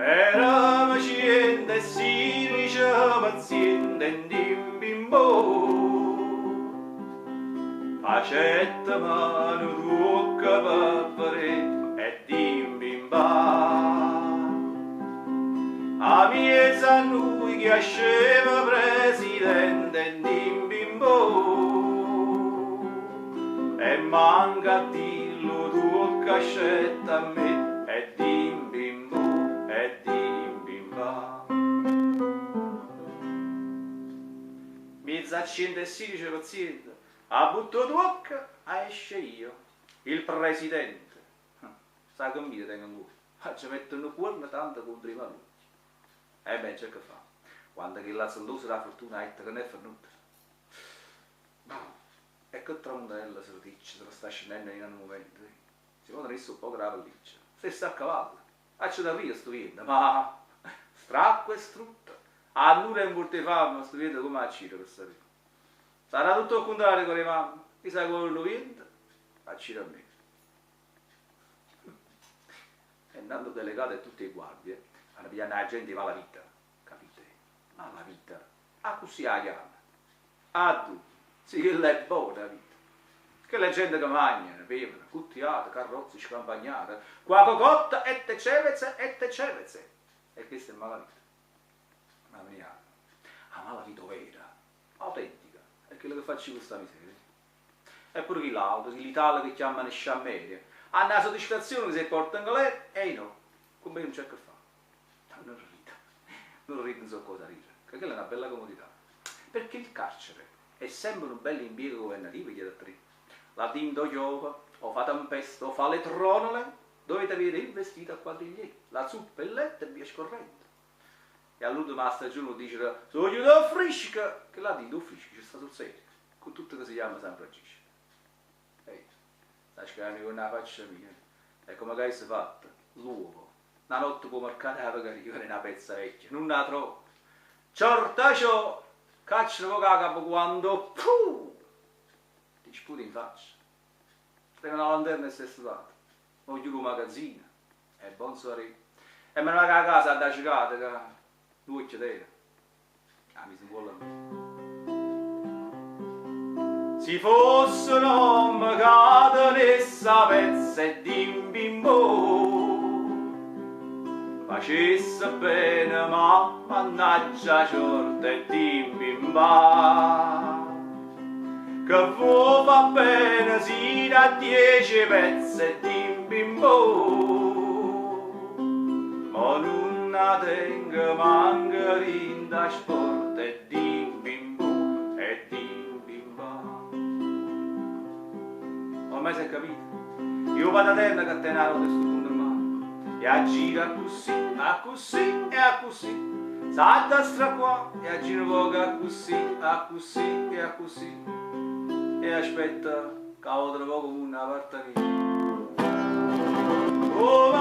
Eravamo cento e si diceva paziente in bimbo, facette mano tocca per e dimbimba. A miezza a noi che asceva presidente in bimbo, e manca a dirlo tocca scetta a me e dimbimbo e dimbimba. Mezza a 116 paziente, a butto tocca a esce io, il presidente. Sa che mi tengo ancora, ci mettono cuore tanto contro i malucchi. E beh, c'è che fa, quando che la salute la fortuna è che non è venuta. E che tramontella se lo dice, se lo sta scendendo in un momento, si può essere un po' grave dice, se sta a cavallo, faccio da via sto vento, ma stracco e strutto, a nulla in porte fame, sto vento come a ciro per sapere. Sarà tutto al contrario con le mamme, chi sa come lo vento, a ciro a me. E andando delegato a tutte le guardie, hanno pigliato la gente va la vita, capite? Ma la vita, a così la chiama, a tu, sì che è buona la vita, che la gente che mangiano, bevono, cuttiate, carrozze, scampagnate, qua cocotta e te ceveze, e questa è malavita, ma veniamo, la malavita vera, autentica, è quello che faccio questa miseria, e pure chi l'altro, l'Italia che chiamano sciammeria, hanno la soddisfazione che si portano in galera e no, come non c'è che fare. Non rido, non so cosa ridere, perché quella è una bella comodità. Perché il carcere è sempre un bel impiego governativo, gli altri. La tinta giova, o fa tempesta, o fa le tronole, dovete avere il vestito a quadriglieri, la zuppa e il letto e via scorrendo. E all'ultima stagione dice, sono da frisca, che la tinta frisca ci sta sul serio, con tutto che si chiama San Francisco. Ehi, stai scrivendo con una faccia mia, e come che si è fatta? L'uovo. Una notte può marcare la pagaria in una pezza vecchia, non la trovo. Ciorta ciò, cacciano con la capo quando puh, ti sputi in faccia. Tengo una lanterna e sei studato. Voglio un magazzino, è buon sorriso. E me ne vado a casa da cicata, che non c'è te. Ah, mi si vuole a me. Si fosse non mi cade nessa pezza e dimbimbo, facesse bene ma mannaggia ciorta e dimbimba, che vuoi fa bene sino a 10 pezzi e dimbimbo, ma non la tengo manca rinda sporta e dimbimbo e dimbimba. Ormai si è capito? Io vado a terra che te ne aro questo punto in mano e a gira così, a così e a così, salta a stra qua e a gira poco a così e a così, e aspetta che ho trovato una parte mia. Oh,